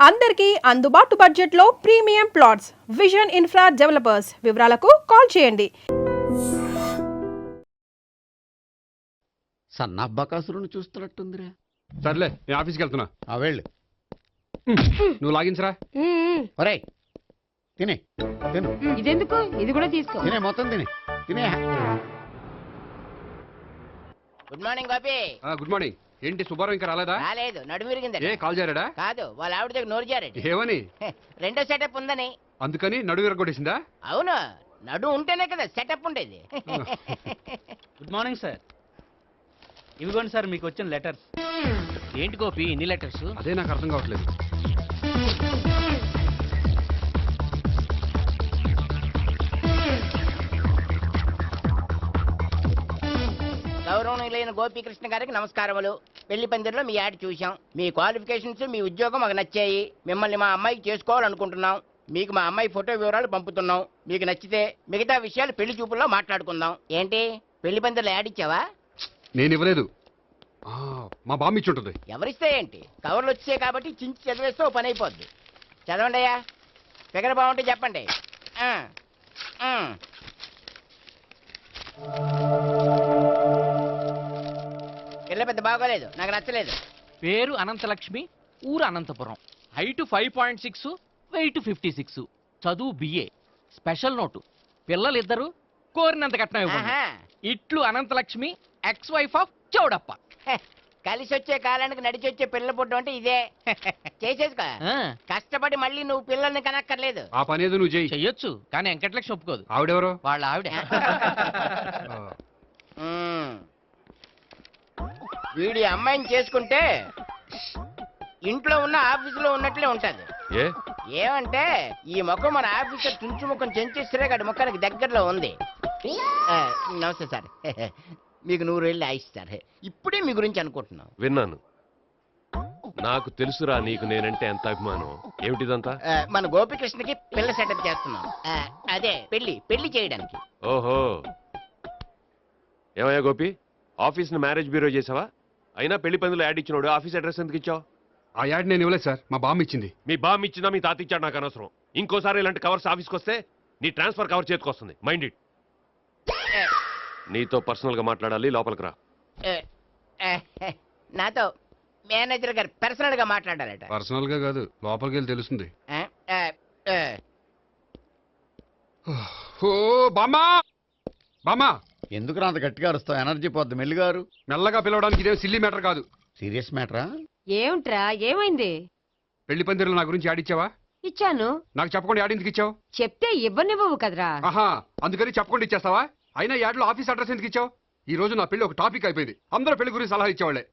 అందరికీ అందుబాటు బడ్జెట్లో premium plots vision infra developers. వివరాలకు కాల్ చేయండి. సన్నబ్బకాసురుని చూస్తున్నట్టుందిరా. సర్లే నేను ఆఫీస్కి వెళ్తున్నా. వెళ్ళు. నువ్వు లాగించరా. ఒరేయ్ తినే తిను. ఇదెందుకు? ఇది కూడా తీసుకో. తినే మొత్తం తినే. Good morning Gopi. Good morning. ఏంటి సుబ్బారావు ఇంకా రాలేదా? రాలేదు, నడుము విరిగింది. ఏ కాల్ చేరాడా? కాదు, వాళ్ళ ఆవిడ దగ్గర నోరు జారాడు. ఏమని? రెండో సెటప్ ఉందని. అందుకని నడువు విరగొట్టేసిందా? అవును, నడు ఉంటేనే కదా సెటప్ ఉండేది. Good morning sir. ఇవిగోండి సార్ మీకు వచ్చిన లెటర్స్. ఏంటి గోపి ఇన్ని లెటర్స్? అదే నాకు అర్థం కావట్లేదు. గౌరవనీయులైన గోపీకృష్ణ గారికి నమస్కారములు. పెళ్లి పందిరిలో మీ యాడ్ చూశాం. మీ క్వాలిఫికేషన్స్, మీ ఉద్యోగం మాకు నచ్చాయి. మిమ్మల్ని మా అమ్మాయికి చేసుకోవాలనుకుంటున్నాం. మీకు మా అమ్మాయి ఫోటో వివరాలు పంపుతున్నాం. మీకు నచ్చితే మిగతా విషయాలు పెళ్లి చూపుల్లో మాట్లాడుకుందాం. ఏంటి, పెళ్లి పందిరిలో యాడ్ ఇచ్చావా? నేను ఇవ్వలేదు. మా బామ్మ ఇచ్చి ఉంటుంది. ఎవరిస్తే ఏంటి, కవర్లు వచ్చాయి కాబట్టి చించి చదివేస్తే ఓ పని అయిపోద్ది. చదవండి అయ్యా, ఫిగర్ బాగుంటే చెప్పండి. పిల్ల పెద్ద బాగోలేదు, నాకు నచ్చలేదు. పేరు అనంతలక్ష్మి, ఊరు అనంతపురం, హైట్ 5.6, వెయిట్ 56, చదువు బిఏ, స్పెషల్ నోటు పిల్లలిద్దరు కోరినంత కట్నం ఇవ్వండి. ఆహా. ఇట్లు Ananthalakshmi, ex wife of Chowdappa. హె, కలిసి వచ్చే కాలానికి నడిచి వచ్చే పిల్ల పుట్టడం అంటే ఇదే. చేసేసుకో, ఆ, కష్టపడి మళ్ళీ నువ్వు పిల్లల్ని కనక్కర్లేదు. ఆ పని ఏదో నువ్వు చేయి. చెయ్యొచ్చు కానీ వెంకటలక్ష్మి ఒప్పుకోదు. ఆవిడెవరో? వాళ్ళ ఆవిడ. ఉమ్. వీడి అమ్మాయిని చేసుకుంటే ఇంట్లో ఉన్న ఆఫీసులో ఉన్నట్లే ఉంటది. ఏ ఏమంటే ఈ ముఖం మన ఆఫీసర్ తుంచు ముఖం చెంచేశ్వరే గడి ముఖానికి దగ్గరలో ఉంది. నమస్తే సార్. మీకు 100 ఏళ్ళు ఆయుష్ సార్. ఇప్పుడే మీ గురించి అనుకుంటున్నాం. విన్నాను. నాకు తెలుసురా నీకు నేనంటే ఎంత అభిమానం. ఏమిటిదంతా? మన గోపికృష్ణకి పిల్ల సెటప్ చేస్తున్నాం. అదే పెళ్లి చేయడానికి. ఓహో, ఏమయ్యా గోపి, ఆఫీస్ని మ్యారేజ్ బ్యూరో చేసావా? అయినా పెళ్లి పందులో యాడ్ ఇచ్చినోడు ఆఫీస్ అడ్రస్ ఎందుకు ఇచ్చావు? ఆ యాడ్ నేను ఇవ్వలేదు సార్, మా బామ్మ ఇచ్చింది. మీ బామ్ ఇచ్చినా మీ తాత ఇచ్చాడు నాకు అనవసరం. ఇంకోసారి ఇలాంటి కవర్స్ ఆఫీస్కి వస్తే నీ ట్రాన్స్ఫర్ కవర్ చేతికి వస్తుంది. Mind it. నీతో పర్సనల్ గా మాట్లాడాలి, లోపలికి రా. నాతో మేనేజర్ గారు పర్సనల్ గా మాట్లాడారట. పర్సనల్ గా కాదు, లోపలికి వెళ్ళి తెలుస్తుంది. ఓ బామ్మా, బామ్మా ఎందుకు అంత గట్టిగా అరుస్తావు? ఎనర్జీ పోద్ది. మెల్లిగారు. మెల్లగా పిలవడానికి ఇదేం సిల్లీ మ్యాటర్ కాదు. సీరియస్ మ్యాటరా? ఏమిట్రా, ఏమైంది? పెళ్లి పందిరిలో నా గురించి యాడ్ ఇచ్చావా? ఇచ్చాను. నాకు చెప్పకుండా యాడ్ ఎందుకు ఇచ్చావు? చెప్తే ఇవ్వనివ్వవు కదరా. ఆహా, అందుకని చెప్పకుండా ఇచ్చేస్తావా? అయినా యాడ్లో ఆఫీస్ అడ్రస్ ఎందుకు ఇచ్చావు? ఈ రోజు నా పెళ్లి ఒక టాపిక్ అయిపోయింది. అందరూ పెళ్లి గురించి సలహా ఇచ్చేవాళ్లే.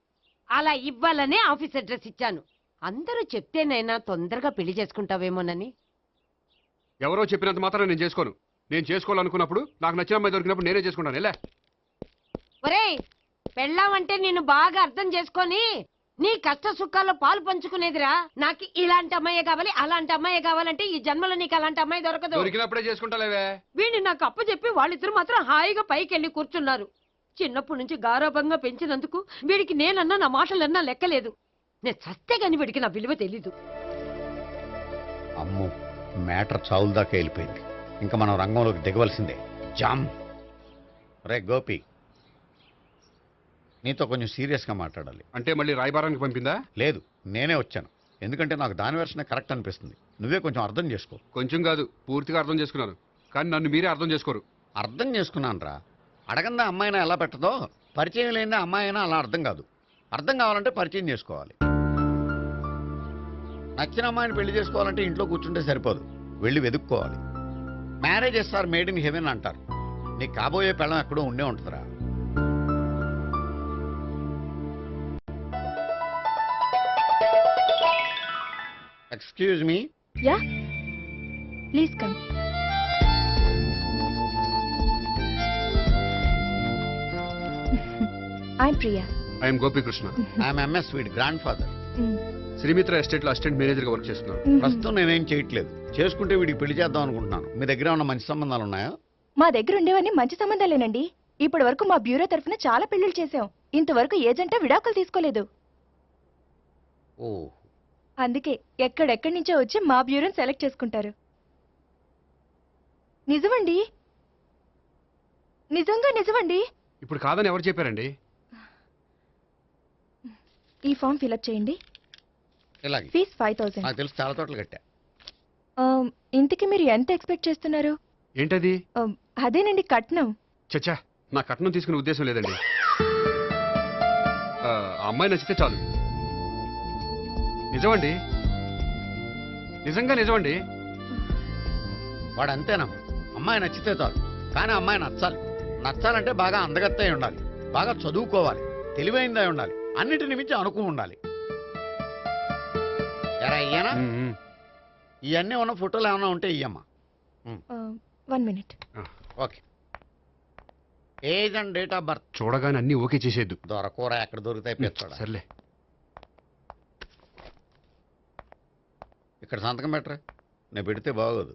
అలా ఇవ్వాలనే ఆఫీస్ అడ్రస్ ఇచ్చాను. అందరూ చెప్తేనైనా తొందరగా పెళ్లి చేసుకుంటావేమోనని. ఎవరో చెప్పినంత మాత్రం నేను చేసుకోను. నేను చేసుకోవాలనుకున్నప్పుడు, నాకు నచ్చిన అమ్మాయి దొరికినప్పుడు నేనే చేసుకుంటాను. ఎలా? ఒరేయ్, పెళ్ళామంటే నిన్ను బాగా అర్థం చేసుకొని నీ కష్ట సుఖాల్లో పాలు పంచుకునేదిరా. నాకు ఇలాంటి అమ్మాయి కావాలి, అలాంటి అమ్మాయి కావాలంటే ఈ జన్మలో నీకు అలాంటి అమ్మాయి దొరకదు. దొరికినప్పుడే చేసుకుంటాలేవే. వీడిని నాకు అప్పచెప్పి వాళ్ళిద్దరు మాత్రం హాయిగా పైకి వెళ్ళి కూర్చున్నారు. చిన్నప్పటి నుంచి గారాభంగా పెంచినందుకు వీడికి నేనన్నా నా మాటలన్నా లెక్కలేదు. నేను చస్తే గాని వీడికి నా విలువ తెలీదు. అమ్మో, మ్యాటర్ చావుల దాకా వెళ్ళిపోయింది. ఇంకా మనం రంగంలోకి దిగవలసిందే. జామ్. రే గోపి, నీతో కొంచెం సీరియస్గా మాట్లాడాలి. అంటే మళ్ళీ రాయబారానికి పంపిందా? లేదు, నేనే వచ్చాను. ఎందుకంటే నాకు దాని వెర్షనే కరెక్ట్ అనిపిస్తుంది. నువ్వే కొంచెం అర్థం చేసుకో. కొంచెం కాదు, పూర్తిగా అర్థం చేసుకున్నాను. కానీ నన్ను మీరే అర్థం చేసుకోరు. అర్థం చేసుకున్నాను రా. అడగందా అమ్మాయినా ఎలా పెట్టదో, పరిచయం లేని అమ్మాయి అయినా అలా అర్థం కాదు. అర్థం కావాలంటే పరిచయం చేసుకోవాలి. నచ్చిన అమ్మాయిని పెళ్లి చేసుకోవాలంటే ఇంట్లో కూర్చుంటే సరిపోదు, వెళ్ళి వెతుక్కోవాలి. Marriages are made in heaven అంటారు. నీకు కాబోయే పెళ్ళం ఎక్కడో ఉండే ఉంటుందిరా. Excuse me. Ya, please come. I'm Priya. I'm Gopikrishna. I'm ఎంఎస్ వీడ్ గ్రాండ్ ఫాదర్. శ్రీమిత్ర ఎస్టేట్ లో అసిస్టెంట్ మేనేజర్ గా వర్క్ చేస్తున్నాను. ప్రస్తుతం నేనేం చేయట్లేదు. చేసుకుంటే వీడికి పెళ్లి చేద్దాం అనుకుంటున్నాను. మీ దగ్గర ఉన్న మంచి సంబంధాలు ఉన్నాయా? మా దగ్గర ఉండేవన్నీ మంచి సంబంధాలేనండి. ఇప్పటి వరకు మా బ్యూరో తరఫున చాలా పెళ్లిళ్ళు చేశాం. ఇంతవరకు ఏజెంటా విడాకులు తీసుకోలేదు. ఓ, అందుకే ఎక్కడెక్కడి నుంచో వచ్చి మా బ్యూరోని సెలెక్ట్ చేసుకుంటారు. నిజమండి, నిజంగా. ఇప్పుడు కాదని ఎవరు చెప్పారండి? ఈ ఫామ్ ఫిలప్ చేయండి. ఇలాగే ఫీజ్ 5000. నాకు తెలుసు, చాలా తోటలు కట్టా. ఇంతకీ మీరు ఎంత ఎక్స్పెక్ట్ చేస్తున్నారు? ఏంటది? అదేనండి కట్నం. చచ్చా, నా కట్నం తీసుకునే ఉద్దేశం లేదండి. ఆ అమ్మాయి నచ్చితే చాలు. నిజమండి, నిజంగా. వాడు అంతేనమ్మా, అమ్మాయి నచ్చితే చాలు. కానీ అమ్మాయి నచ్చాలి. నచ్చాలంటే బాగా అందగత్తే ఉండాలి, బాగా చదువుకోవాలి, తెలివైందై ఉండాలి, అన్నిటిని మించి అనుకు ఉండాలి. ఎరా ఇయ్యనా? ఇవన్నీ ఉన్న ఫోటోలు ఏమైనా ఉంటే ఇయ్యమ్మా. 1 minute. Okay. Age and date of birth చూడగానే అన్ని ఓకే చేసేద్దు. దొరకూర ఎక్కడ దొరుకుతాయి పెచ్చోడా. సర్లే. ఇక్కడ సంతకం పెట్టరా, నేను పెడితే బాగోదు.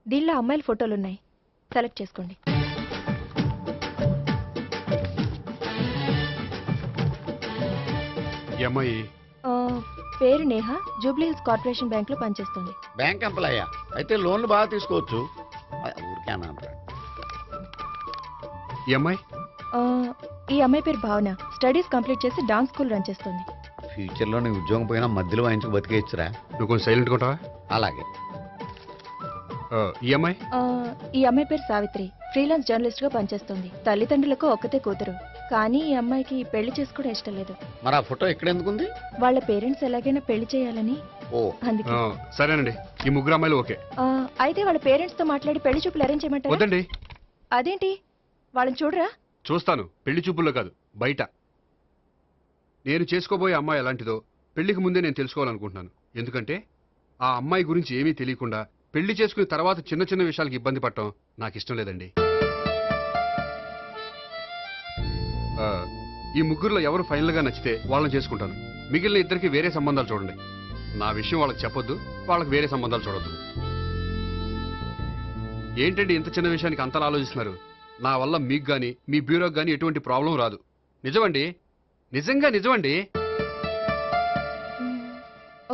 దీనిలో అమ్మాయిల ఫోటోలు ఉన్నాయి, సెలెక్ట్ చేసుకోండి. ఈ అమ్మాయి పేరు Neha, Jubilee hills corporation bank లో పనిచేస్తుంది. బ్యాంక్ ఎంప్లాయా? అయితే లోన్లు బాగా తీసుకోవచ్చు. ఊరికేనా? ఈ అమ్మాయి ఈ అమ్మాయి పేరు భావన, స్టడీస్ కంప్లీట్ చేసి డాన్స్ స్కూల్ రన్ చేస్తుంది. ఫ్యూచర్లో నీ ఉద్యోగం పోయినా మధ్యలో వాయించుకు బతికేయచ్చురా. నువ్వు కొంచెం సైలెంట్గా ఉంటావా? అలాగే. ఈ అమ్మాయి ఈ అమ్మాయి పేరు సావిత్రి, ఫ్రీలాన్స్ జర్నలిస్ట్ గా పనిచేస్తుంది. తల్లిదండ్రులకు ఒక్కతే కూతురు, కానీ ఈ అమ్మాయికి పెళ్లి చేసుకోవడం ఇష్టం లేదు. మరి ఆ ఫోటో ఎక్కడ ఎందుకుంది? వాళ్ళ పేరెంట్స్ ఎలాగైనా పెళ్లి చేయాలని, ఓ అందుకే. సరేనండి, ఈ ముగ్గురు అమ్మాయిలు ఓకే. అయితే వాళ్ళ పేరెంట్స్ తో మాట్లాడి పెళ్లి చూపులు అరేంజ్ చేయమంటారా? వద్దండి. అదేంటి, వాళ్ళని చూడరా? చూస్తాను, పెళ్లి చూపుల్లో కాదు, బయట. నేను చేసుకోబోయే అమ్మాయి ఎలాంటిదో పెళ్లికి ముందే నేను తెలుసుకోవాలనుకుంటున్నాను. ఎందుకంటే ఆ అమ్మాయి గురించి ఏమీ తెలియకుండా పెళ్లి చేసుకుని తర్వాత చిన్న చిన్న విషయాలకు ఇబ్బంది పడటం నాకు ఇష్టం లేదండి. ఈ ముగ్గురులో ఎవరు ఫైనల్ గా నచ్చితే వాళ్ళని చేసుకుంటాను. మిగిలిన ఇద్దరికి వేరే సంబంధాలు చూడండి. నా విషయం వాళ్ళకి చెప్పొద్దు, వాళ్ళకి వేరే సంబంధాలు చూడొద్దు. ఏంటండి ఇంత చిన్న విషయానికి అంతలా ఆలోచిస్తున్నారు? నా వల్ల మీకు గాని మీ బ్యూరోకి గాని ఎటువంటి ప్రాబ్లం రాదు. నిజమండి, నిజమండి.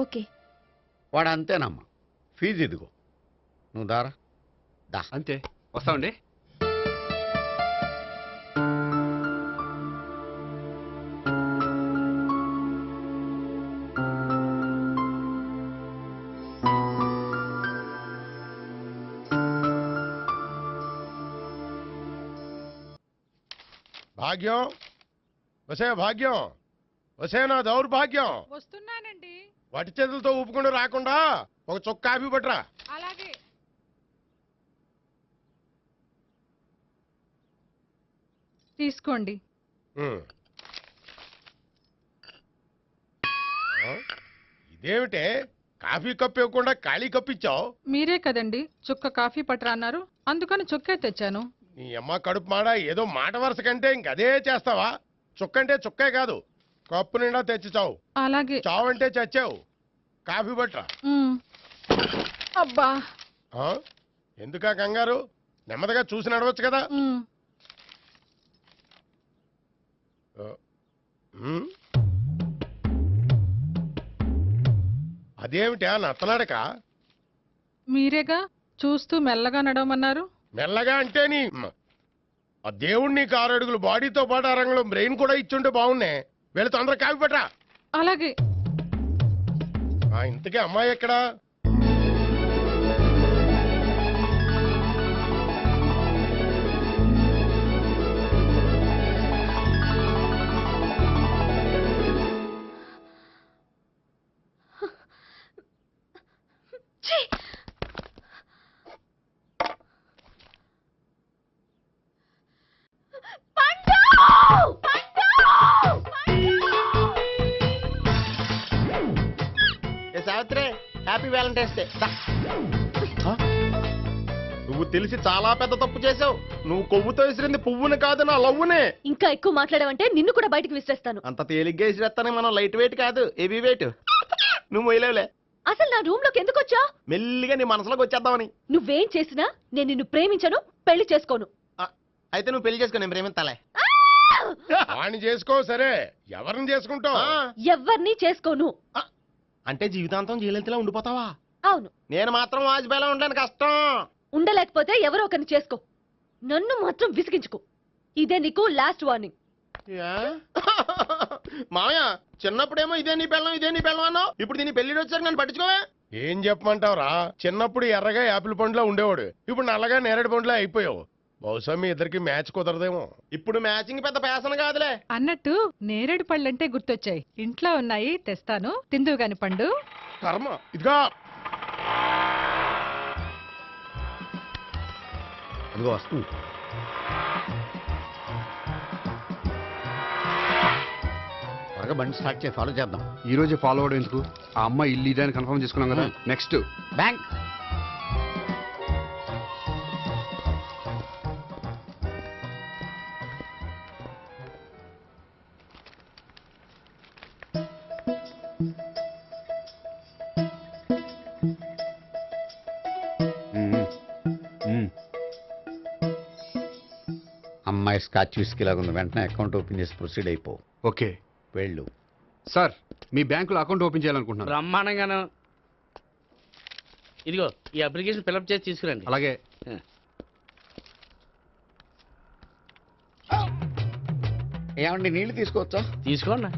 ఓకే. వాడు అంతేనమ్మా. ఫీజు ఇదిగో, నువ్వు దారా. దా. అంతే, వస్తామండి. భాగ్యం, భాగ్యం, నా దౌర్భాగ్యం. వస్తున్నానండి. వటి చేతులతో ఊపుకుండా రాకుండా ఒక చుక్క కాఫీ పట్టరా. అలాగే. తీసుకోండి. ఇదేమిటే, కాఫీ కప్పు ఇవ్వకుండా ఖాళీ కప్పు ఇచ్చావు? మీరే కదండి చుక్క కాఫీ పట్టరా అన్నారు, అందుకని చుక్కే తెచ్చాను. నీ అమ్మ కడుపు మాడ, ఏదో మాట వరుస కంటే ఇంకదే చేస్తావా? చుక్కంటే చుక్కే కాదు, కప్పు నిండా తెచ్చి చావు. అలాగే. చావంటే చచ్చావు. కాఫీ పట్టరా. అబ్బా, ఎందుకా కంగారు? నెమ్మదిగా చూసి నడవచ్చు కదా. అదేమిటా నత్తనాడక? మీరేగా చూస్తూ మెల్లగా నడవమన్నారు. మెల్లగా అంటే నీ ఆ దేవుడు నీకు 6 అడుగులు బాడీతో పాటు ఆ రంగంలో బ్రెయిన్ కూడా ఇచ్చుంటే బాగున్నే. వెళ్ళి తొందర కాఫీ పట్టరా. అలాగే. ఇంతకీ అమ్మాయి ఎక్కడా? Savitri, happy Valentine's day. నువ్వు తెలిసి చాలా పెద్ద తప్పు చేసావు. నువ్వు కొవ్వుతో విసిరింది పువ్వుని కాదు, నా లవ్వునే. ఇంకా ఎక్కువ మాట్లాడావంటే నిన్ను కూడా బయటకు విసిరేస్తాను. అంత తేలిగ్గా విసిరేస్తానే, మనం లైట్ వెయిట్ కాదు, హెవీ వెయిట్. నువ్వు మొయ్యలేవులే. అసలు నా రూమ్ లోకి ఎందుకు వచ్చా? మెల్లిగా నీ మనసులోకి వచ్చేద్దామని. నువ్వేం చేసినా నేను నిన్ను ప్రేమించను, పెళ్లి చేసుకోను. అయితే నువ్వు పెళ్లి చేసుకో, నేను ప్రేమిస్తాలే. వాణ్ణి చేసుకో. సరే, ఎవరిని చేసుకుంటావు? ఎవరిని చేసుకోను. అంటే జీవితాంతం జయలలితలా ఉండిపోతావా? అవును. నేను మాత్రం వాజ్పేయిలా ఉండలేను, కష్టం. ఉండలేకపోతే ఎవరో ఒకరిని చేసుకో, నన్ను మాత్రం విసిగించుకో. ఇదే నీకు లాస్ట్ వార్నింగ్. ఏ? మామయ్య చిన్నప్పుడేమో ఇదే నీ పెళ్ళం అన్నావు, ఇప్పుడు దీని పెళ్లిడి వచ్చాక నన్ను పట్టించుకోవే. ఏం చెప్పమంటావురా, చిన్నప్పుడు ఎర్రగా యాపిల్ పండులా ఉండేవాడు, ఇప్పుడు నల్లగా నేరేడు పండులా అయిపోయావు. బహుశా మీ ఇద్దరికి మ్యాచ్ కుదరదేమో. ఇప్పుడు మ్యాచింగ్ పెద్ద పేసన కాదులే. అన్నట్టు నేరేడు పళ్ళంటే గుర్తొచ్చాయి. ఇంట్లో ఉన్నాయి, తెస్తాను, తిందువు గాని పండు. కర్మ. ఇదిగా అదిగో వస్తుంది. త్వరగా బండి స్టార్ట్ చేసి ఫాలో చేద్దాం. ఈ రోజే ఫాలో అవడం ఎందుకు? ఆ అమ్మాయి ఇల్లు ఇదని కన్ఫర్మ్ చేసుకున్నాం కదా. Next bank. అమ్మాయి స్కాచ్ విస్కీ లాగా ఉంది. వెంటనే అకౌంట్ ఓపెన్ చేసి ప్రొసీడ్ అయిపో. ఓకే వెళ్ళు. సార్, మీ బ్యాంకులో అకౌంట్ ఓపెన్ చేయాలనుకుంటున్నాను. బ్రహ్మాండంగాను. ఇదిగో ఈ అప్లికేషన్ ఫిల్అప్ చేసి తీసుకురండి. అలాగే. ఏమండి నీళ్లు తీసుకోవచ్చా? తీసుకోండి.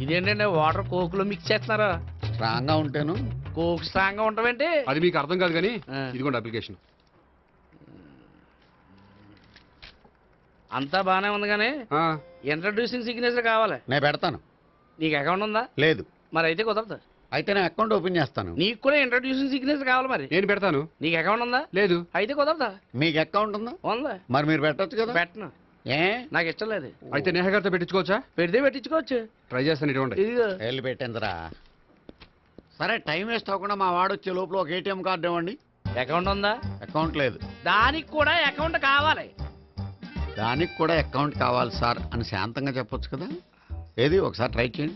ఇదేంటంటే వాటర్ కోకులో మిక్స్ చేస్తున్నారా? స్ట్రాంగ్ గా ఉంటాను. కోక్ స్ట్రాంగ్ గా ఉంటావేంటి? అది మీకు అర్థం కాదు కానీ ఆ. ఇదిగోండి అప్లికేషన్. అంతా బానే ఉంది కానీ ఆ, ఇంట్రడ్యూసింగ్ సిగ్నేచర్ కావాలి. నేను పెడతాను. నీకు అకౌంట్ ఉందా? లేదు. మరి అయితే కుదరదు. అయితే నేను అకౌంట్ ఓపెన్ చేస్తాను. నీకు కూడా ఇంట్రడ్యూసింగ్ సిగ్నేచర్ కావాలి. మరి నేను పెడతాను. నీకు అకౌంట్ ఉందా? లేదు. అయితే కుదరదా? మీకు అకౌంట్ ఉందా? ఉందా? మరి మీరు పెట్టొచ్చు కదా. పెట్టను. ఏ నాకు ఇష్టం లేదు. అయితే నేహ గారితో పెట్టించుకోవచ్చా? పెడితే పెట్టించుకోవచ్చు. ట్రై చేస్తాను. ఇటువంటి ఇదిగో వెళ్ళి పెట్టిందిరా. సరే, టైం వేస్ట్ అవ్వకుండా మా వాడు వచ్చే లోపల ఒక ఏటీఎం కార్డు ఇవ్వండి. అకౌంట్ ఉందా? అకౌంట్ లేదు. దానికి కూడా అకౌంట్ కావాలి. దానికి కూడా అకౌంట్ కావాలి సార్ అని శాంతంగా చెప్పొచ్చు కదా. ఏది ఒకసారి ట్రై చేయండి.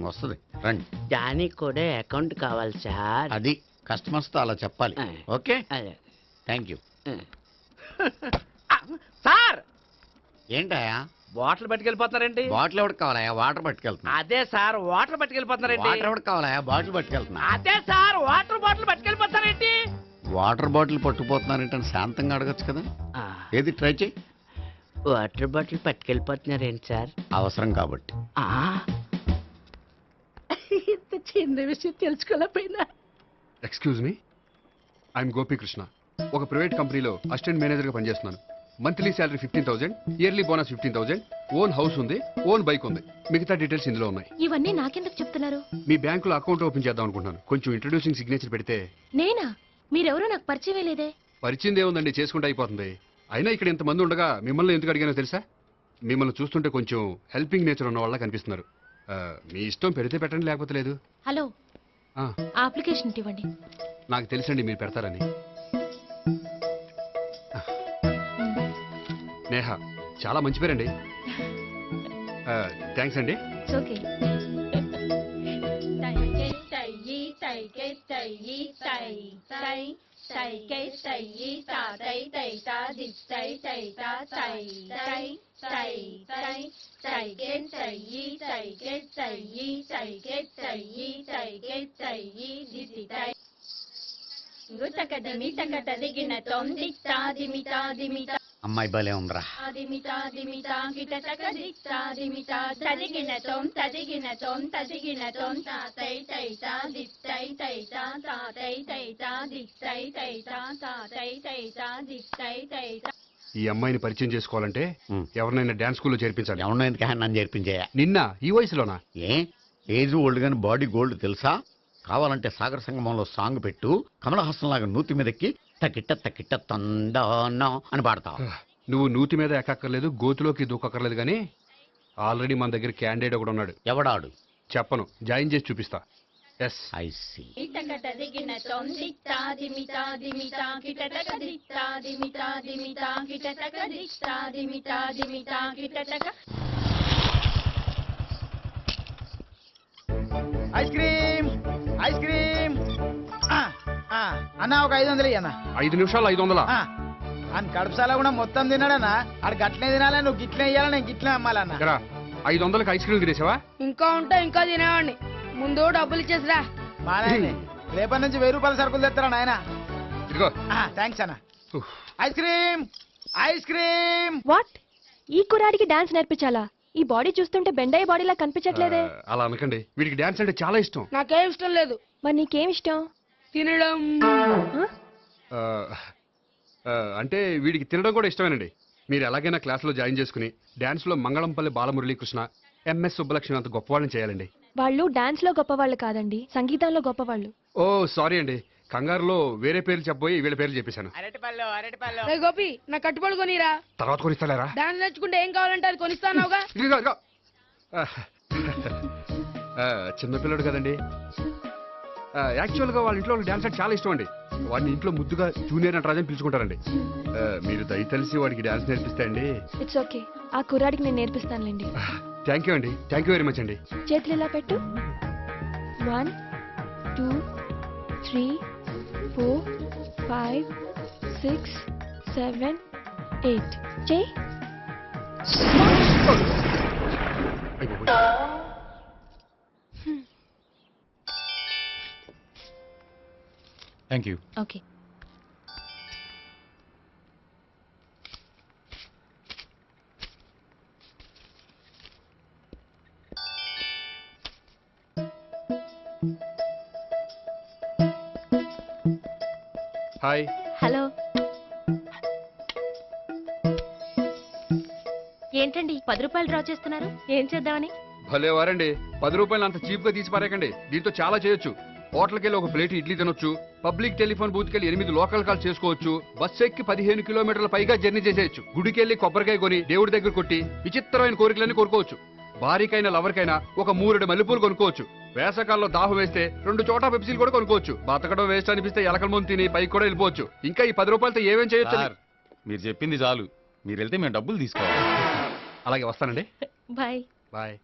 వస్తుంది, రండి. దానికి కూడా అకౌంట్ కావాలి సార్. అది కస్టమర్స్తో అలా చెప్పాలి. Okay, thank you. సార్, ఏంటయా బాటిల్ పట్టుకెళ్ళిపోతున్నారేంటి? బాటిల్ ఎవరికి కావాలయా? వాటర్ పట్టుకెళ్తున్నా. అదే సార్, వాటర్ పట్టుకెళ్ళిపోతున్నారేంటి? వాటర్ ఎవరికి కావాలయా? బాటిల్ పట్టుకెళ్తున్నా. అదే సార్, వాటర్ బాటిల్ పట్టుకెళ్ళిపోతారేంటి? వాటర్ బాటిల్ పట్టుకుపోతున్నారంటే శాంతంగా అడగచ్చు కదా. ఏది ట్రై చేయి. వాటర్ బాటిల్ పట్టుకెళ్ళిపోతున్నారేంటి సార్? అవసరం కాబట్టి. ఇంత చిన్న విషయం తెలుసుకోలేకపోయినా. Excuse me, I'm Gopikrishna. ఒక ప్రైవేట్ కంపెనీలో అసిస్టెంట్ మేనేజర్గా పనిచేస్తున్నాను. Monthly salary 15,000, yearly bonus 15,000, own house ఉంది, ఓన్ బైక్ ఉంది. మిగతా డీటెయిల్స్ ఇందులో ఉన్నాయి. ఇవన్నీ నాకెందుకు చెప్తున్నారు? మీ బ్యాంకులో అకౌంట్ ఓపెన్ చేద్దాం అనుకుంటున్నాను. కొంచెం ఇంట్రడ్యూసింగ్ సిగ్నేచర్ పెడితే. నేనా? మీరెవరో నాకు పరిచయం లేదే. పరిచయం ఏముందండి, చేసుకుంటే అయిపోతుంది. అయినా ఇక్కడ ఇంతమంది ఉండగా మిమ్మల్ని ఎందుకు అడిగానో తెలుసా? మిమ్మల్ని చూస్తుంటే కొంచెం హెల్పింగ్ నేచర్ ఉన్న వాళ్ళ కనిపిస్తున్నారు. మీ ఇష్టం, పెడితే పెట్టండి, లేకపోతే లేదు. హలో, ఆ, ఆ అప్లికేషన్ ఇవ్వండి. నాకు తెలుసండి మీరు పెడతారని. నేహ, చాలా మంచి పేరండి. థ్యాంక్స్ అండి. ఓకే. అమ్మాయి భలే ఉందిరా. ఈ అమ్మాయిని పరిచయం చేసుకోవాలంటే ఎవరినైనా డాన్స్ స్కూల్లో చేర్పించాలి. ఎవరినో ఎందుకు నన్ను చేర్పించేయా? నిన్న ఈ వయసులోనా? ఏ ఏజ్ ఓల్డ్ గాని బాడీ గోల్డ్ తెలుసా? కావాలంటే సాగర సంగమంలో సాంగ్ పెట్టు, కమలహాసం లాగా నూతి మీదకి తకిట్ట తకిట్ట తందానా అని పాడతావు. నువ్వు నూతి మీద ఎక్కక్కర్లేదు, గోతులోకి దూకక్కర్లేదు, కానీ ఆల్రెడీ మన దగ్గర క్యాండిడేట్ ఒకడు ఉన్నాడు. ఎవడాడు? చెప్పను, జాయిన్ చేసి చూపిస్తా. Yes, I see. Ice cream, ice cream. అన్న ఒక 500 అన్న. 5 నిమిషాలు 500. అని కడుపుసాల కూడా మొత్తం తిన్నాడన్నా. ఆడు గట్లనే తినాలి, నువ్వు గిట్లనే ఇయ్యాలి, నేను గిట్లనే అమ్మాలన్న. 500కి ఐస్ క్రీమ్ తినేసావా? ఇంకా ఉంటే ఇంకా తినేవాడిని. ముందు డబ్బులు ఇచ్చేసిరా. మా నాయనే రేపటి నుంచి 1000 రూపాయల సరుకులు తెస్తారా నాయన? ఇదిగో థ్యాంక్స్ అన్న. ఉఫ్. Ice cream ice cream. What? ఈ కుర్రాడికి డాన్స్ నేర్పించాలా? ఈ బాడీ చూస్తుంటే బెండయ్య బాడీలా కనిపించట్లేదే. అలా అనకండి, వీడికి డాన్స్ అంటే చాలా ఇష్టం. నాకేం ఇష్టం లేదు. మరి నీకేం ఇష్టం? తినడం. ఆ, ఆ, అంటే వీడికి తినడం కూడా ఇష్టమేనండి. మీరు ఎలాగైనా క్లాస్లో జాయిన్ చేసుకుని డాన్స్లో మంగళంపల్లి బాలమురళీకృష్ణ, ఎంఎస్ సుబ్బలక్ష్మి అంత గొప్పవాళ్ళని చేయాలండి. వాళ్ళు డాన్స్ లో గొప్పవాళ్ళు కాదండి, సంగీతంలో గొప్పవాళ్ళు. ఓ సారీ అండి, కంగారులో వేరే పేర్లు చెప్పబోయి వీళ్ళ పేర్లు చెప్పేశాను. అరటిపళ్ళు అరటిపళ్ళు. రే గోపి, నా కట్టుబడి కొనిరా. తర్వాత కొనిస్తారా? డాన్స్ నేర్చుకుంటే ఏం కావాలంటే అది కొనిస్తానావుగా. ఇదిగో, ఇదిగో. చిన్నపిల్లడు కదండి. యాక్చువల్గా వాళ్ళ ఇంట్లో డాన్స్ అంటే చాలా ఇష్టం అండి. వాడిని ఇంట్లో ముద్దుగా జూనియర్ నటరాజని పిలుచుకుంటారండి. మీరు దయతలిసి వాడికి డాన్స్ నేర్పిస్తే అండి. ఇట్స్ ఓకే, ఆ కుర్రాడికి నేను నేర్పిస్తానులేండి. థ్యాంక్ యూ అండి, థ్యాంక్ యూ వెరీ మచ్ అండి. చేతులు ఇలా పెట్టు. 1 2 3 4 5 6 7 8 చేయి. Thank you. Okay. Hi. Hello. ఏంటండి 10 రూపాయలు డ్రా చేస్తున్నారు? ఏం చేద్దామని? భలే వారండి, 10 రూపాయలు అంత చీప్ గా తీసి పారేకండి. దీంతో చాలా చేయొచ్చు. హోటల్కి వెళ్ళి ఒక ప్లేట్ ఇడ్లీ తినొచ్చు, పబ్లిక్ టెలిఫోన్ బూత్కి వెళ్ళి 8 లోకల్ కాల్ చేసుకోవచ్చు, బస్సు ఎక్కి 15 కిలోమీటర్ల పైగా జర్నీ చేసేయచ్చు, గుడికి వెళ్ళి కొబ్బరికాయ కొని దేవుడి దగ్గర కొట్టి విచిత్రమైన కోరికలన్నీ కోరుకోవచ్చు, భారీకైనా లవర్కైనా ఒక 3 మల్లెపూలు కొనుక్కోవచ్చు, వేసవకాలంలో దాహం వేస్తే 2 చోటా పెప్సీలు కూడా కొనుక్కోవచ్చు, బతకడం వేస్ట్ అనిపిస్తే ఎలకల ముందు తిని పైకి కూడా వెళ్ళిపోవచ్చు. ఇంకా ఈ 10 రూపాయలతో ఏమేం చేయొచ్చు? మీరు చెప్పింది చాలు, మీరు వెళ్తే మేము డబ్బులు తీసుకోవాలి. అలాగే వస్తానండి. బాయ్. బాయ్.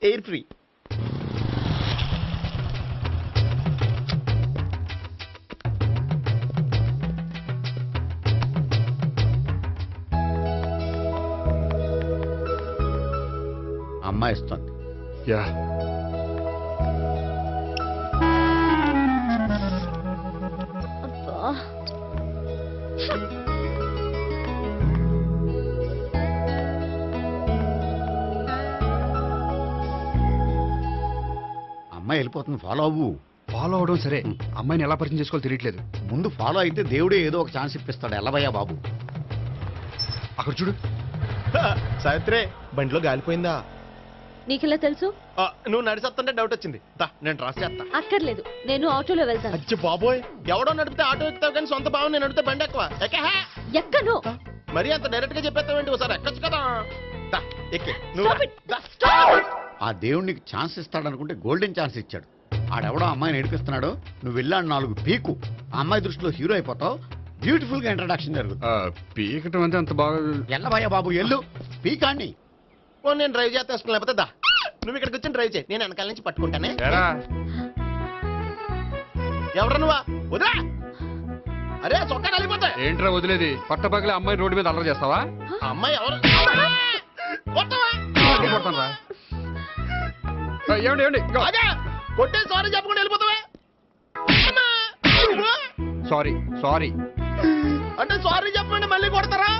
Air free. అమ్మాయి ఇస్తుంది. యా. అమ్మాయి వెళ్ళిపోతుంది, ఫాలో అవ్వు. ఫాలో అవడం సరే, అమ్మాయిని ఎలా పరిచయం చేసుకోవాలో తెలియట్లేదు. ముందు ఫాలో అయితే దేవుడే ఏదో ఒక ఛాన్స్ ఇప్పిస్తాడు. ఎల్లవయ్యా బాబు. అక్కడ చూడు. సావిత్రి, బండిలో గాలిపోయిందా? నీకెలా తెలుసు? నువ్వు నడిచేస్తుంటే డౌట్ వచ్చింది. నేను రాసి చేస్తా. అక్కర్లేదు, నేను ఆటోలో వెళ్తాను. అచ్చి బాబోయ్, ఎవడో నడిపితే ఆటో ఎక్కుతావు కానీ సొంత భావం నేను నడిపితే బండి ఎక్కువ. ఎక్కను. మరి అంత డైరెక్ట్ గా చెప్పేస్తావేంటి? ఒకసారి ఎక్కొచ్చు కదా. ఎక్కే నువ్వు. ఆ దేవుడికి ఛాన్స్ ఇస్తాడనుకుంటే గోల్డెన్ ఛాన్స్ ఇచ్చాడు. ఆడెవడో అమ్మాయిని ఏడిపిస్తున్నాడు, నువ్వు వెళ్ళాడు 4 పీకు. ఆ అమ్మాయి దృష్టిలో హీరో అయిపోతావు. బ్యూటిఫుల్ గా ఇంట్రడక్షన్ జరుగుతుంది. పీకటం అంటే అంత బాగా. ఎల్లవయ్యా బాబు, ఎల్లు పీకాన్ని. నేను డ్రైవ్ చేస్తాను, లేకపోతే దా నువ్వు ఇక్కడికి వచ్చి డ్రైవ్ చేయి, నేను వెనకాల నుంచి పట్టుకుంటానే. ఎవరు నువ్వా? వదిలా. అరే చొక్కా కలిగిపోతా. ఏంట్రా వదిలేది? పట్టపగలే అమ్మాయి రోడ్డు మీద అల్లరి చేస్తావా? అమ్మాయి ఎవరు? కొడతానురా. ఏమండి ఏమండి? అదే కొట్టే సారీ చెప్పకుండా వెళ్ళిపోతావా? సారీ సారీ అంటే సారీ చెప్పండి మళ్ళీ కొడతారా?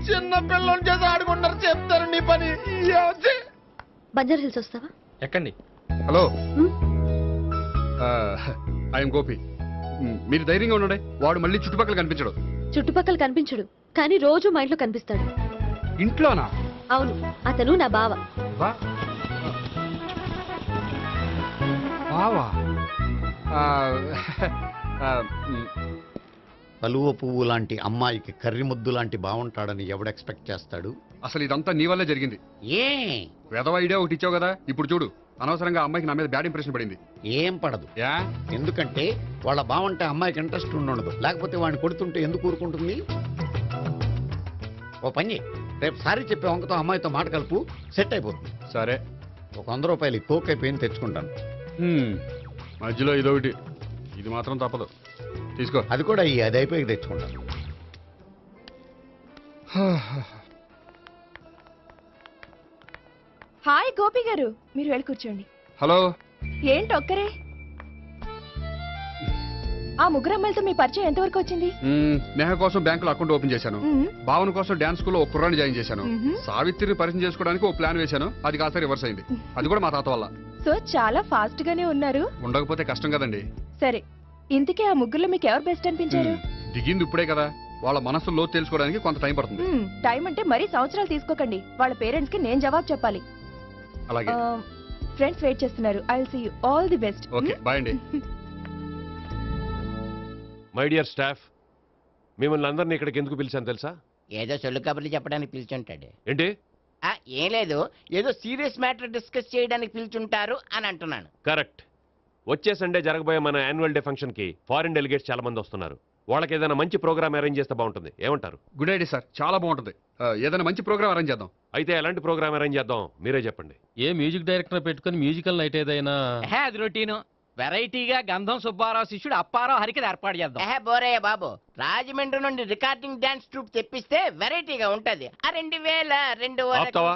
చిన్న పిల్లలు చేసి ఆడుకుంటారు, చెప్తారు నీ పని. బంజారా హిల్స్ వస్తావా? ఎక్కండి. Hello, I'm Gopi. మీరు ధైర్యంగా ఉండండి. వాడు మళ్ళీ చుట్టుపక్కల కనిపించడు. చుట్టుపక్కల కనిపించడు, కానీ రోజు మా ఇంట్లో కనిపిస్తాడు. ఇంట్లోనా? అవును, అతను నా బావ. బావా? కలువ పువ్వు లాంటి అమ్మాయికి కర్రి ముద్దు లాంటి బాగుంటాడని ఎవడు ఎక్స్పెక్ట్ చేస్తాడు? అసలు ఇదంతా నీ వల్లే జరిగింది. ఏ వెధవ ఐడియా ఒకటి ఇచ్చావు కదా, ఇప్పుడు చూడు. అనవసరంగా అమ్మాయికి నా మీద బ్యాడ్ ఇంప్రెషన్ పడింది. ఏం పడదు. ఎందుకంటే వాళ్ళ బాగుంటే అమ్మాయికి ఇంట్రెస్ట్ ఉండదు. లేకపోతే వాడిని కొడుతుంటే ఎందుకు ఊరుకుంటుంది? ఓ పని చెయ్యి. రేపు సారీ చెప్పే వంకతో అమ్మాయితో మాట కలుపు, సెట్ అయిపోతుంది. సరే. ఒక 100 రూపాయలు కోక్ అయిపోయింది తెచ్చుకుంటాను. మధ్యలో ఇదొకటి, ఇది మాత్రం తప్పదు. తీసుకో. అది కూడా అది అయిపోయి తెచ్చుకుంటాను. హాయ్ గోపి గారు, మీరు వెళ్ళి కూర్చోండి. హలో. ఏంటి ఒక్కరే? ఆ ముగ్గురు అమ్మాయిలతో మీ పరిచయం ఎంతవరకు వచ్చింది? నేహ కోసం బ్యాంకులో అకౌంట్ ఓపెన్ చేశాను. భావన కోసం డాన్స్ స్కూల్లో ఒక కుర్రాన్ని జాయిన్ చేశాను. సావిత్రిని పరిచయం చేసుకోవడానికి ఓ ప్లాన్ వేశాను, అది కాస్త రివర్స్ అయింది. అది కూడా మా తాత వల్ల. సో చాలా ఫాస్ట్ గానే ఉన్నారు. ఉండకపోతే కష్టం కదండి. సరే, ఇంతకీ ఆ ముగ్గురులో మీకు ఎవరు బెస్ట్ అనిపించారు? దిగింది ఇప్పుడే కదా, వాళ్ళ మనసు లోతు తెలుసుకోవడానికి కొంత టైం పడుతుంది. టైం అంటే మరీ సంవత్సరాలు తీసుకోకండి. వాళ్ళ పేరెంట్స్ కి నేను జవాబు చెప్పాలి. అలాగే. ఫ్రెండ్స్ వెయిట్ చేస్తున్నారు. I will see you. All the best. Okay, bye అండి. మై డియర్ స్టాఫ్, మిమ్మల్ని అందరినీ ఇక్కడికి ఎందుకు పిలిచాను తెలుసా? ఏదో సొల్లు కబుర్లు చెప్పడానికి పిలిచుంటాడు. ఏంటి? ఏం లేదు, ఏదో సీరియస్ మ్యాటర్ డిస్కస్ చేయడానికి పిలుచుంటారు అని అంటున్నాను. కరెక్ట్. వచ్చే సండే జరగబోయే మన యాన్యువల్ డే ఫంక్షన్ కి ఫారిన్ డెలిగేట్స్ చాలా మంది వస్తున్నారు. వాళ్ళకి ఏదైనా మంచి ప్రోగ్రామ్ అరేంజ్ చేస్తే బాగుంటుంది. ఏమంటారు? గుడ్ ఐడియా సార్, చాలా బాగుంటుంది. ఏదైనా మంచి ప్రోగ్రామ్ అరేంజ్ చేద్దాం. అయితే ఎలాంటి ప్రోగ్రామ్ అరేంజ్ చేద్దాం మీరే చెప్పండి. ఏ మ్యూజిక్ డైరెక్టర్ పెట్టుకుని మ్యూజికల్ నైట్ ఏదైనా? అది రొటీను. వెరైటీగా గంధం సుబ్బారావు శిష్యుడు అప్పారావు హరికి ఏర్పాటు చేద్దాం. బోరయ్య బాబు, రాజమండ్రి నుండి రికార్డింగ్ డాన్స్ ట్రూప్ తెప్పిస్తే వెరైటీగా ఉంటది. 2002 ఆపుతావా?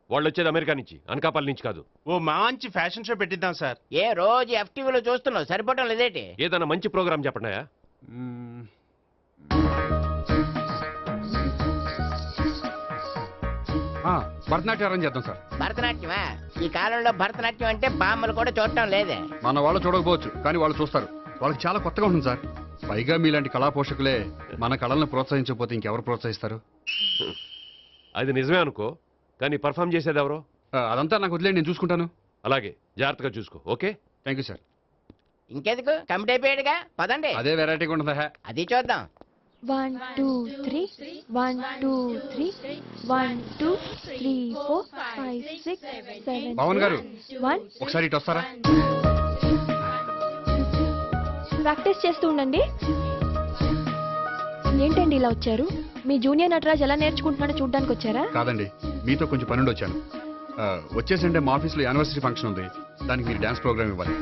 వాళ్ళు వచ్చేది అమెరికా నుంచి, అనకాపల్లి నుంచి కాదు. ఓ మంచి ఫ్యాషన్ షో పెట్టిద్దాం సార్. ఏ రోజు FTVలో చూస్తున్నావు, సరిపోవటం లేదేటి? ఏదైనా మంచి ప్రోగ్రామ్ చెప్పండియా. భరతనాట్యం అరేంజ్ చేద్దాం సార్. భరతనాట్యమా? ఈ కాలంలో భరతనాట్యం అంటే బామ్మలు కూడా చూడటం లేదే. మన వాళ్ళు చూడకపోవచ్చు, కానీ వాళ్ళు చూస్తారు. వాళ్ళకి చాలా కొత్తగా ఉంటుంది సార్. పైగా మీలాంటి కళా పోషకులే మన కళలను ప్రోత్సహించకపోతే ఇంకెవరు ప్రోత్సహిస్తారు? అది నిజమే అనుకో, కానీ పర్ఫామ్ చేసేది ఎవరో? అదంతా నాకు వదిలేండి, నేను చూసుకుంటాను. అలాగే, జాగ్రత్తగా చూసుకో. Okay, thank you sir. ఇంకెందుకు, కమిటీ అయిపోయాడుగా, పదండి. అదే వెరైటీగా ఉంటుందా? అది చూద్దాం. 1 2 3 1 2 3 1 2 3 4 5 6 7 పవన్ గారు, 1. ఒకసారి ఇటు వస్తారా? ప్రాక్టీస్ చేస్తూ ఉండండి. ఏంటండి ఇలా వచ్చారు? మీ జూనియర్ నటరాజ్ ఎలా నేర్చుకుంటున్నాడో చూడ్డానికి వచ్చారా? కాదండి, మీతో కొంచెం పనుండి వచ్చాను. వచ్చేసంటే మా ఆఫీస్లో యానివర్సరీ ఫంక్షన్ ఉంది, దానికి మీరు డాన్స్ ప్రోగ్రామ్ ఇవ్వాలి.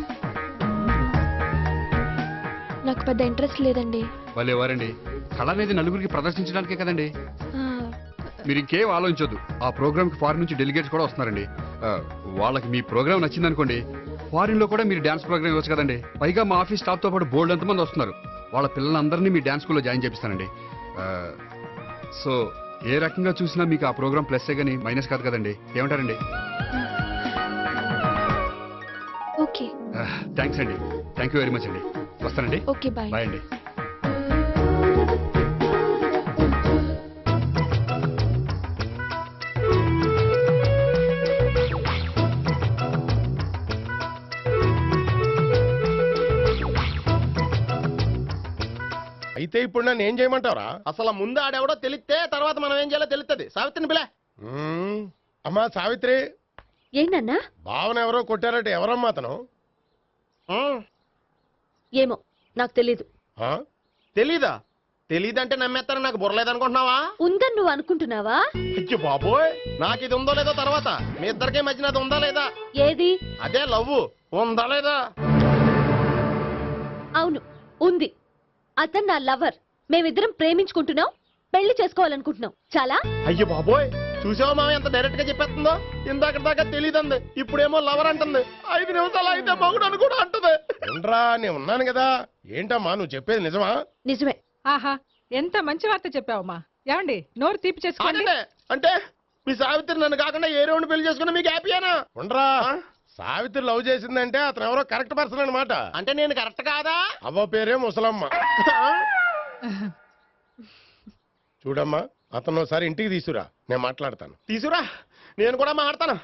నాకు పెద్ద ఇంట్రెస్ట్ లేదండి. వాళ్ళు ఎవరండి? కళ అనేది నలుగురికి ప్రదర్శించడానికే కదండి. మీరు ఇంకేం ఆలోచించొద్దు. ఆ ప్రోగ్రామ్ కి ఫారిన్ నుంచి డెలిగేట్స్ కూడా వస్తున్నారండి. వాళ్ళకి మీ ప్రోగ్రామ్ నచ్చిందనుకోండి, ఫారిన్ లో కూడా మీరు డాన్స్ ప్రోగ్రామ్ ఇవ్వచ్చు కదండి. పైగా మా ఆఫీస్ స్టాఫ్ తో పాటు బోల్డ్ ఎంతమంది వస్తున్నారు. వాళ్ళ పిల్లలందరినీ మీ డాన్స్ స్కూల్లో జాయిన్ చేపిస్తానండి. సో ఏ రకంగా చూసినా మీకు ఆ ప్రోగ్రామ్ ప్లస్ గానీ మైనస్ కాదు కదండి. ఏమంటారండి? ఓకే. థ్యాంక్స్ అండి. థ్యాంక్ యూ వెరీ మచ్ అండి. వస్తానండి. Okay, bye. బాయ్ అండి. అయితే ఇప్పుడు నన్ను ఏం చేయమంటావరా? అసలు ముందు ఆడెవడో తెలిస్తే తర్వాత మనం ఏం చేయాలో తెలుస్తుంది. సావిత్రిని పిల్ల. అమ్మా సావిత్రి. ఏంటన్నా? భావన ఎవరో కొట్టారట, ఎవరమ్మా అతను? ఏమో నాకు తెలీదు. తెలీదా? తెలీదంటే నమ్మేస్తారని నాకు బుర్రలేదనుకుంటున్నావా? ఉందని నువ్వు అనుకుంటున్నావా? అయ్యో బాబోయ్, నాకు ఇది ఉందో లేదో తర్వాత. మీ ఇద్దరికే మధ్యన అది ఉందా లేదా? ఏది? అదే లవ్ ఉందా లేదా? అవును, ఉంది. అతను నా లవర్. మేమిద్దరం ప్రేమించుకుంటున్నాం, పెళ్లి చేసుకోవాలనుకుంటున్నాం. చాలా. అయ్యో బాబోయ్, చూసావా మామ ఎంత డైరెక్ట్ గా చెప్పేస్తుందో? ఇందాక దాకా తెలియదండి, ఇప్పుడేమో లవర్ అంటుంది. 5 నిమిషాలు అయితే మగుడు అని కూడా అంటుంది. ఏంట్రా, నేను ఉన్నాను కదా. ఏంటమ్మా నువ్వు చెప్పేది నిజమా? నిజమే. ఆహా, ఎంత మంచి వార్త చెప్పావమ్మా. ఏమండి, నోరు తీపి చేసుకోండి. అంటే మీ సావిత్రి నన్ను కాకుండా ఏ రౌండ్ పెళ్లి చేసుకున్నా మీకు హ్యాపీయేనా? ఉండరా, సావిత్రి లవ్ చేసిందంటే అతను ఎవరో కరెక్ట్ పర్సన్ అనమాట. అంటే నేను కరెక్ట్ కాదా? అవ్వ పేరే ముసలమ్మ. చూడమ్మా, అతను ఒకసారి ఇంటికి తీసుకురా, నేను మాట్లాడతాను. తీసుకురా, నేను కూడా మాట్లాడతాను.